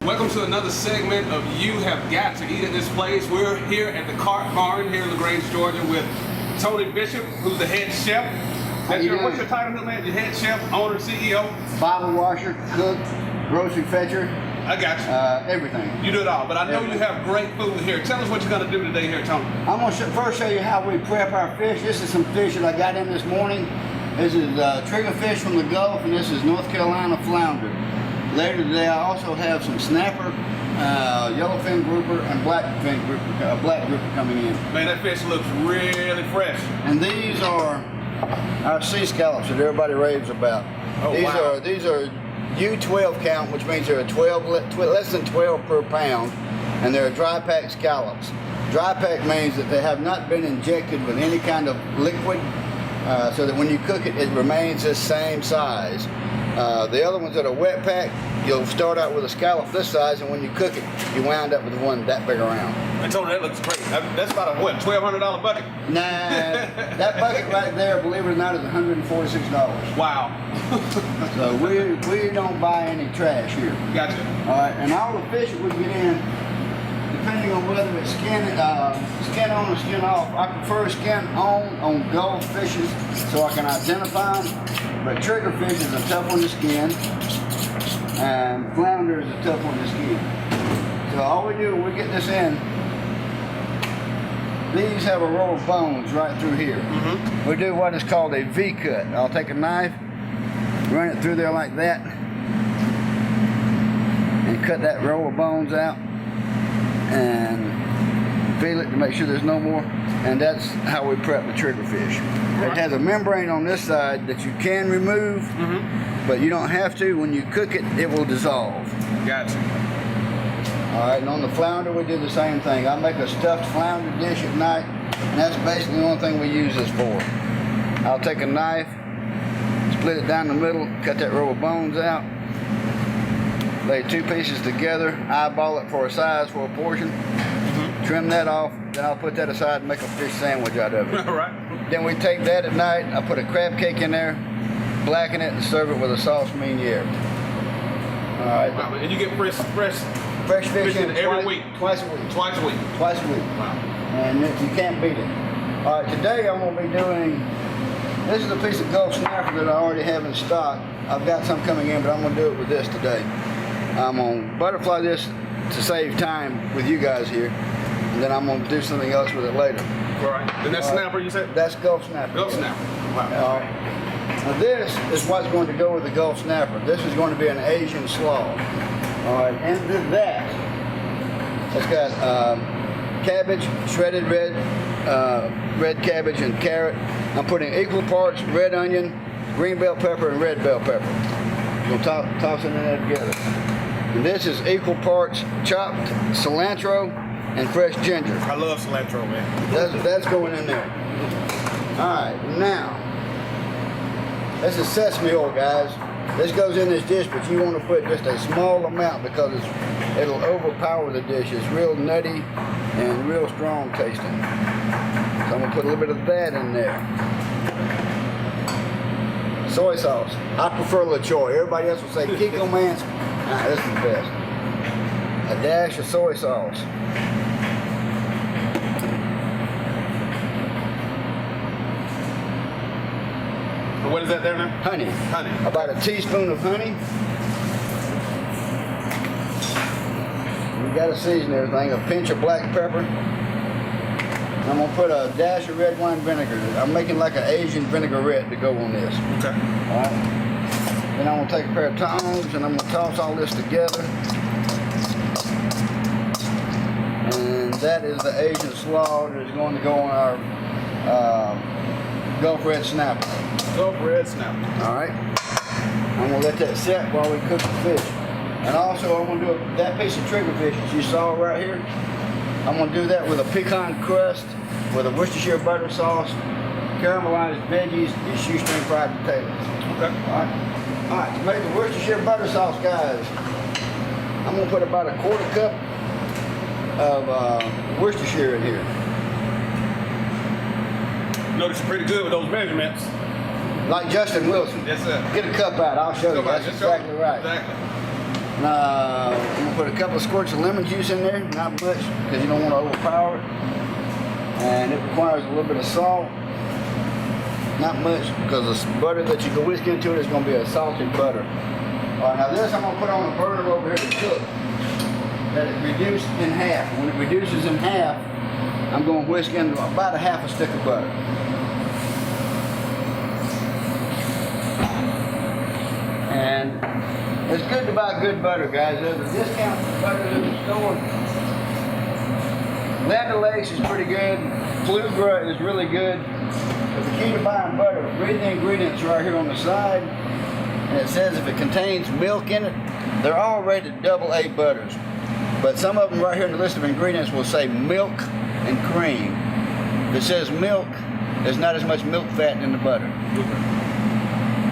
Welcome to another segment of You Have Got to Eat at This Place. We're here at the Cart Barn here in LaGrange, Georgia with Tony Bishop, who's the head chef. What's your title, man? Your head chef, owner, CEO? Bible washer, cook, grocery fetcher. I got you. Everything. You do it all, but I know you have great food here. Tell us what you're going to do today here, Tony. I'm going to first show you how we prep our fish. This is some fish that I got in this morning. This is trigger fish from the Gulf, and this is North Carolina flounder. Later today, I also have some snapper, yellowfin grouper, and blackfin grouper, black grouper coming in. Man, that fish looks really fresh. And these are our sea scallops that everybody raves about. Oh, These are U12 count, which means they're less than 12 per pound, and they're dry pack scallops. Dry pack means that they have not been injected with any kind of liquid, so that when you cook it, it remains the same size. The other ones that are wet pack, you'll start out with a scallop this size, and when you cook it, you wind up with one that big around. I told you that looks great. That's about a what, $1,200 bucket? Nah, that bucket right there, believe it or not, is $146. Wow. So we don't buy any trash here. Gotcha. All right, and all the fish that we get in, depending on whether it's skin on or skin off, I prefer skin on Gulf fishes so I can identify them. But triggerfish is a tough one to skin, and flounder is a tough one to skin. So all we do when we get this in, these have a row of bones right through here. Mm-hmm. We do what is called a V cut. I'll take a knife, run it through there like that, and cut that row of bones out, and feel it to make sure there's no more. And that's how we prep the triggerfish. It has a membrane on this side that you can remove, but you don't have to. When you cook it, it will dissolve. Gotcha. All right, and on the flounder, we do the same thing. I make a stuffed flounder dish at night, and that's basically the only thing we use this for. I'll take a knife, split it down the middle, cut that row of bones out, lay two pieces together, eyeball it for a size for a portion, trim that off, then I'll put that aside and make a fish sandwich out of it. All right. Then we take that at night, I put a crab cake in there, blacken it, and serve it with a sauce meuniere. All right. Wow, and you get fresh fish in every week? Twice a week. Twice a week? Twice a week. Wow. And you can't beat it. All right, today I'm going to be doing, this is a piece of Gulf snapper that I already have in stock. I've got some coming in, but I'm going to do it with this today. I'm going to butterfly this to save time with you guys here, and then I'm going to do something else with it later. All right. And that's snapper, you said? That's Gulf snapper. Gulf snapper. Wow. All right. Now this is what's going to go with the Gulf snapper. This is going to be an Asian slaw. All right, and that, it's got cabbage, shredded red cabbage and carrot. I'm putting equal parts red onion, green bell pepper, and red bell pepper. We'll toss it in there together. And this is equal parts chopped cilantro and fresh ginger. I love cilantro, man. That's going in there. All right, now, this is sesame oil, guys. This goes in this dish, but you want to put just a small amount because it'll overpower the dish. It's real nutty and real strong tasting. So I'm going to put a little bit of that in there. Soy sauce. I prefer LaChoy. Everybody else will say Kiko Man's. Nah, this is the best. A dash of soy sauce. What is that there now? Honey. Honey. About a teaspoon of honey. We got to season everything. A pinch of black pepper. I'm going to put a dash of red wine vinegar. I'm making like an Asian vinaigrette to go on this. Okay. All right. Then I'm going to take a pair of tongs and I'm going to toss all this together. And that is the Asian slaw that is going to go on our Gulf red snapper. Gulf red snapper. All right. I'm going to let that sit while we cook the fish. And also I'm going to do that piece of trigger fish that you saw right here. I'm going to do that with a pecan crust, with a Worcestershire butter sauce, caramelized veggies, and shoestring fried potatoes. Okay. All right, to make the Worcestershire butter sauce, guys, I'm going to put about a quarter cup of Worcestershire in here. Notice you're pretty good with those measurements. Like Justin Wilson. Yes, sir. Get a cup out. I'll show you. That's exactly right. Exactly. I'm going to put a couple of squirts of lemon juice in there, not much, because you don't want to overpower it. And it requires a little bit of salt. Not much, because the butter that you go whisk into it is going to be a salted butter. All right, now this I'm going to put on the burner over here to cook. That it reduced in half. When it reduces in half, I'm going to whisk in about a half a stick of butter. And it's good to buy good butter, guys. There's a discount for butter in the store. Land O'Lakes is pretty good. Flugra is really good. But the key to buying butter, read the ingredients right here on the side. And it says if it contains milk in it, they're all rated AA butters. But some of them right here in the list of ingredients will say milk and cream. If it says milk, there's not as much milk fat in the butter.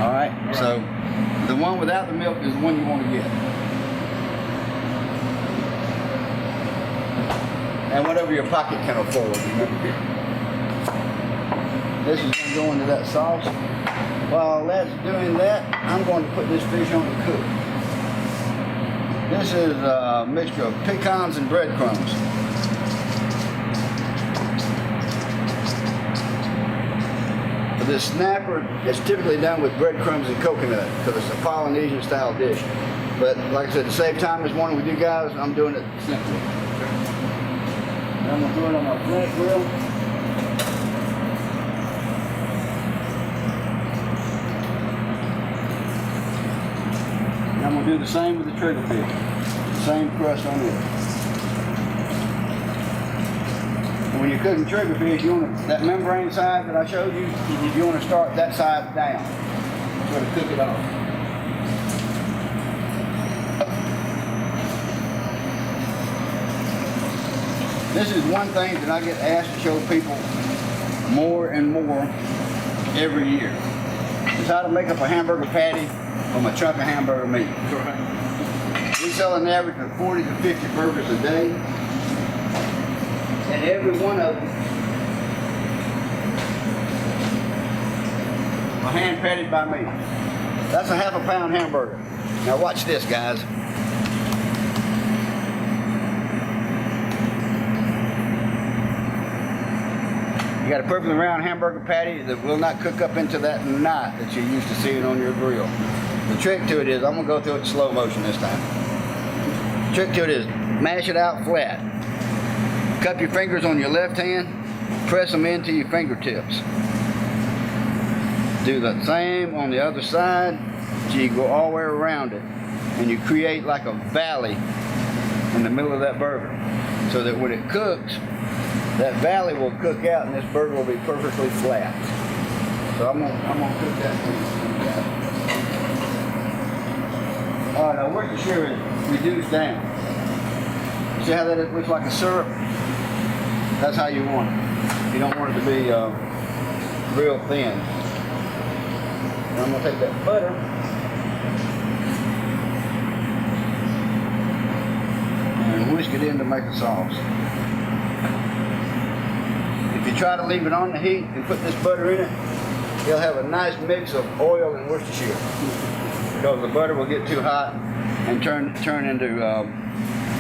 All right? So the one without the milk is the one you want to get. And whatever your pocket can afford. This is going to go into that sauce. While that's doing that, I'm going to put this fish on to cook. This is a mixture of pecans and breadcrumbs. For this snapper, it's typically done with breadcrumbs and coconut because it's a Polynesian style dish. But like I said, to save time this morning with you guys, I'm doing it simply. And I'm going to throw it on my flat grill. I'm going to do the same with the triggerfish. Same crust on it. And when you're cooking triggerfish, you want to, that membrane side that I showed you, you want to start that side down. Sort of cook it off. This is one thing that I get asked to show people more and more every year. It's how to make up a hamburger patty from a chunk of hamburger meat. Right. We sell an average of 40 to 50 burgers a day, and every one of them are hand patted by me. That's a half a pound hamburger. Now watch this, guys. You got a perfectly round hamburger patty that will not cook up into that knot that you're used to seeing on your grill. The trick to it is, I'm going to go through it in slow motion this time. The trick to it is, mash it out flat. Cup your fingers on your left hand, press them into your fingertips. Do the same on the other side, so you go all the way around it, and you create like a valley in the middle of that burger, so that when it cooks, that valley will cook out and this burger will be perfectly flat. So I'm gonna cook that thing. All right, now Worcestershire is reduced down. See how that looks like a syrup? That's how you want it. You don't want it to be real thin. And I'm gonna take that butter and whisk it in to make a sauce. If you try to leave it on the heat and put this butter in it, you'll have a nice mix of oil and Worcestershire. Because the butter will get too hot and turn into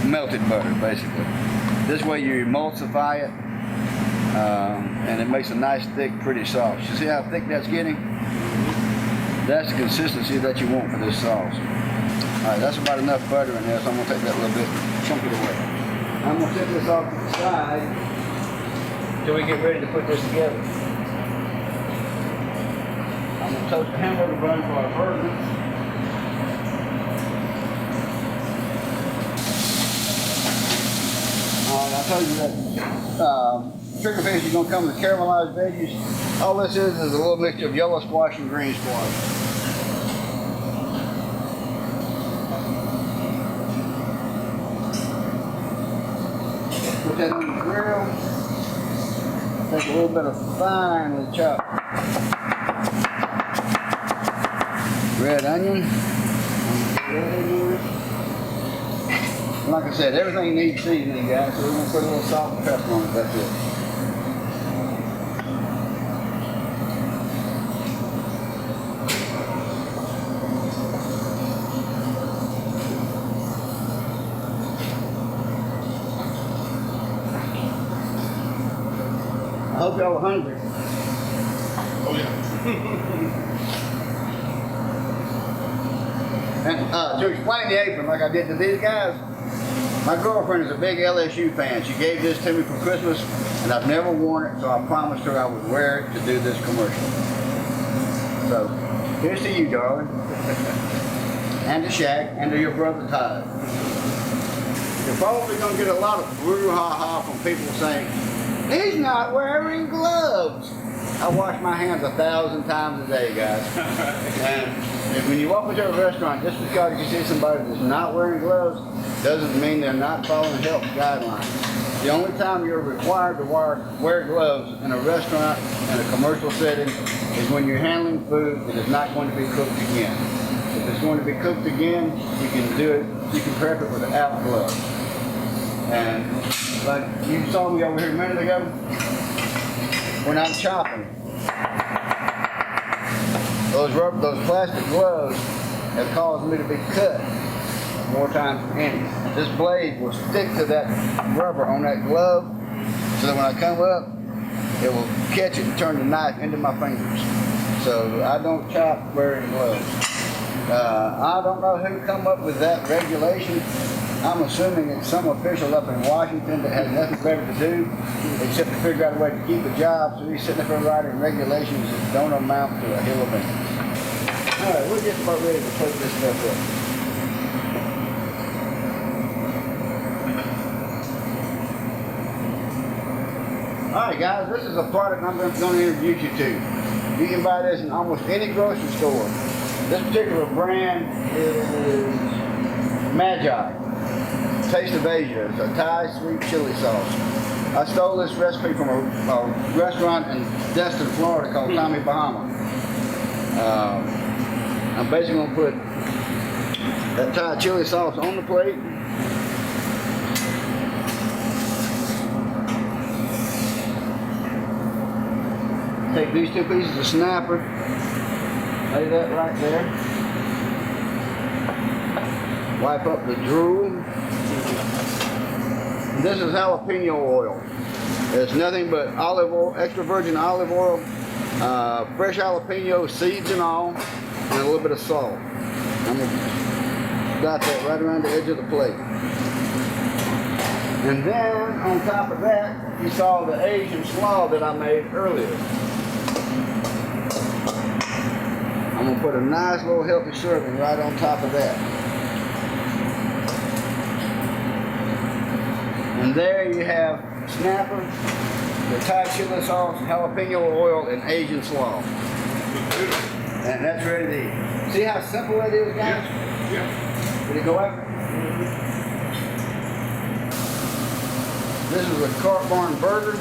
melted butter, basically. This way you emulsify it, and it makes a nice, thick, pretty sauce. You see how thick that's getting? That's the consistency that you want for this sauce. All right, that's about enough butter in there, so I'm gonna take that little bit, chunk it away. I'm gonna set this off to the side till we get ready to put this together. I'm going to toast the hamburger bun for our burger. Alright, I told you that triggerfish is going to come with caramelized veggies. All this is a little mixture of yellow squash and green squash. Put that on the grill. Take a little bit of finely chopped red onion. Like I said, everything needs seasoning, guys, so we're going to put a little salt and pepper on it, that's it. hope y'all are hungry. Oh yeah. And to explain the apron like I did to these guys, my girlfriend is a big LSU fan. She gave this to me for Christmas, and I've never worn it, so I promised her I would wear it to do this commercial. So, here's to you, darling. And to Shaq, and to your brother Todd. You're probably going to get a lot of brouhaha from people saying, he's not wearing gloves. I wash my hands 1,000 times a day, guys. And when you walk into a restaurant, just because you see somebody that's not wearing gloves, doesn't mean they're not following health guidelines. The only time you're required to wear gloves in a restaurant in a commercial setting is when you're handling food that is not going to be cooked again. If it's going to be cooked again, you can do it, you can prep it without gloves. And like you saw me over here a minute ago, when I'm chopping, those plastic gloves have caused me to be cut more times than any. This blade will stick to that rubber on that glove so that when I come up, it will catch it and turn the knife into my fingers. So I don't chop wearing gloves. I don't know who come up with that regulation. I'm assuming it's some official up in Washington that has nothing better to do except to figure out a way to keep a job, so he's sitting up there writing regulations that don't amount to a hill of beans. All right, we're just about ready to put this stuff up. Alright guys, this is a product I'm going to introduce you to. You can buy this in almost any grocery store. This particular brand is Magi. Taste of Asia. It's a Thai sweet chili sauce. I stole this recipe from a restaurant in Destin, Florida called Tommy Bahama. I'm basically going to put that Thai chili sauce on the plate. Take these two pieces of snapper, lay that right there. Wipe up the drool. And this is jalapeno oil. It's nothing but olive oil, extra virgin olive oil, fresh jalapeno, seeds and all, and a little bit of salt. I'm going to dot that right around the edge of the plate. And then on top of that, you saw the Asian slaw that I made earlier. I'm going to put a nice little healthy serving right on top of that. And there you have snapper, the Thai chili sauce, jalapeno oil, and Asian slaw. And that's ready to eat. See how simple that is, guys? Yeah. Did it go out? This is a Cart Barn burger.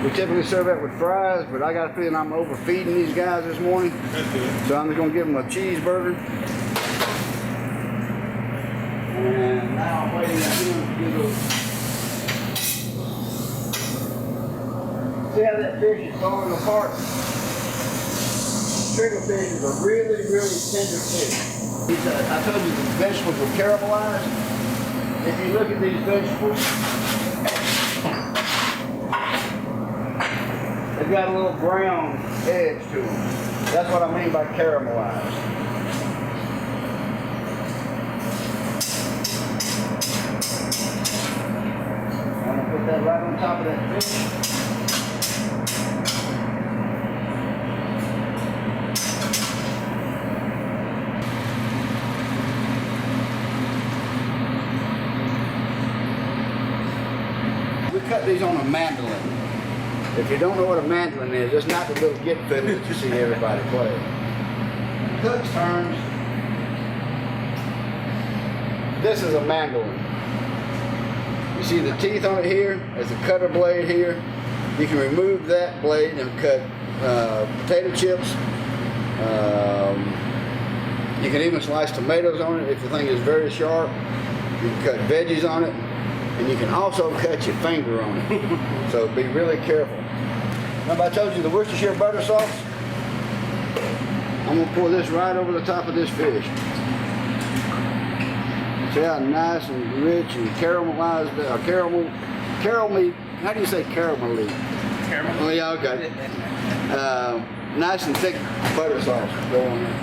We typically serve that with fries, but I got a feeling I'm overfeeding these guys this morning. That's good. So I'm just going to give them a cheeseburger. And now I'm waiting on him to get those. See how that fish is falling apart? Trigger fish is a really, really tender fish. I told you the vegetables were caramelized. If you look at these vegetables, they've got a little brown edge to them. That's what I mean by caramelized. I'm going to put that right on top of that fish. We cut these on a mandolin. If you don't know what a mandolin is, it's not the little get fiddle that you see everybody play. Cook's terms, this is a mandolin. You see the teeth on it here? There's a cutter blade here. You can remove that blade and cut potato chips. You can even slice tomatoes on it if the thing is very sharp. You can cut veggies on it. And you can also cut your finger on it. So be really careful. Remember I told you the Worcestershire butter sauce? I'm going to pour this right over the top of this fish. See how nice and rich and caramelized, how do you say caramel? Caramel. Oh yeah, okay. Nice and thick butter sauce. Go on there.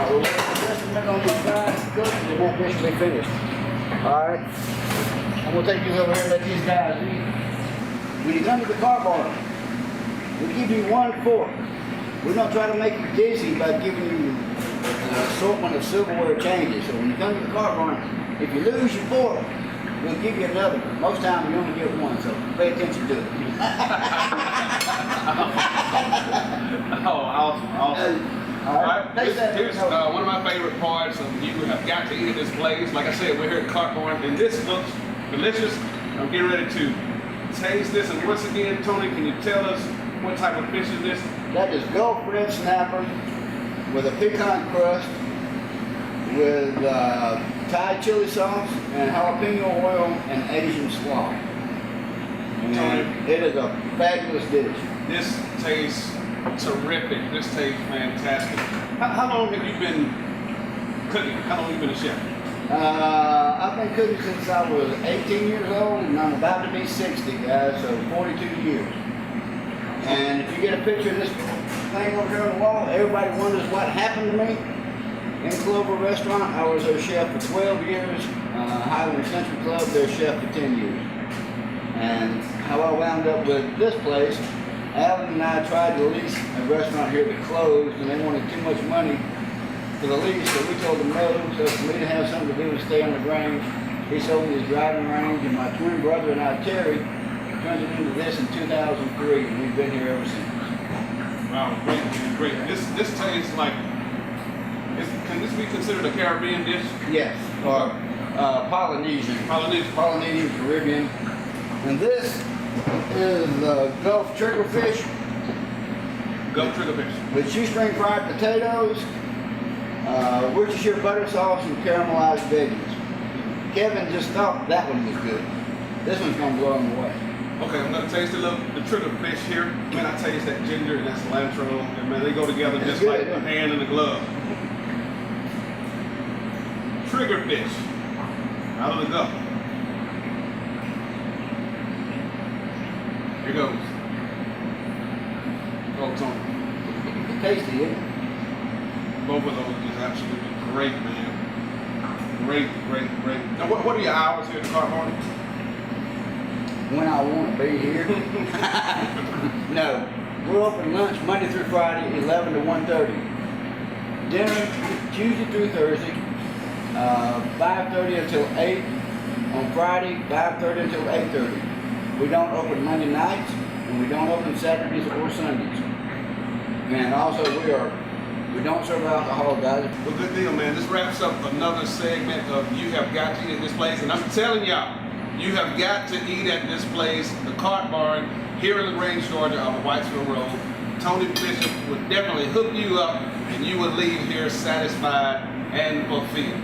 We'll wait just a minute on these guys to cook and that dish will be finished. Alright. I'm gonna take these over here and let these guys eat. When you come to the car bar, we give you one fork. We don't try to make you dizzy by giving you an assortment of silverware changes. So when you come to the car barn, if you lose your fork, we'll give you another one. Most times you only get one, so pay attention to it. Oh, awesome. All right, here's one of my favorite parts of you have got to eat at this place. Like I said, we're here at Cart Barn, and this looks delicious. I'm getting ready to taste this. And once again, Tony, can you tell us what type of fish is this? That is Gulf red snapper with a pecan crust, with Thai chili sauce and jalapeno oil and Asian slaw. And it is a fabulous dish. This tastes terrific. This tastes fantastic. How long have you been cooking? How long have you been a chef? I've been cooking since I was 18 years old, and I'm about to be 60, guys, so 42 years. And if you get a picture of this thing over here on the wall, everybody wonders what happened to me. In Clover Restaurant, I was their chef for 12 years. Highland Century Club, their chef for 10 years. And how I wound up with this place, Alan and I tried to lease a restaurant here that closed, and they wanted too much money for the lease, so we told them no. So for me to have something to do and stay on LaGrange, he sold me his driving range, and my twin brother and I, Terry, turned it into this in 2003, and we've been here ever since. Wow, great. This tastes like, can this be considered a Caribbean dish? Yes, or Polynesian, Caribbean. And this is Gulf triggerfish. Gulf triggerfish. With shoestring fried potatoes, Worcestershire butter sauce, and caramelized veggies. Kevin just thought that one was good. This one's gonna blow him away. Okay, I'm gonna taste the triggerfish here. Man, I taste that ginger and that cilantro, and man, they go together just like the hand and the glove. Triggerfish out of the Gulf. Here goes. Oh, Tony. Tasty, isn't it? Both of those is absolutely great, man. Great. Now, what are your hours here at the Cart Barn? When I want to be here. No, we're open lunch Monday through Friday, 11 to 1:30. Dinner Tuesday through Thursday, 5:30 until 8. On Friday, 5:30 until 8:30. We don't open Monday nights, and we don't open Saturdays or Sundays. And also, we don't serve alcohol, guys. Well, good deal, man. This wraps up another segment of You Have Got to Eat at This Place. And I'm telling y'all, you have got to eat at this place, the Cart Barn, here in LaGrange, Georgia, on the Wjcn Road. Tony Bishop would definitely hook you up, and you would leave here satisfied and fulfilled.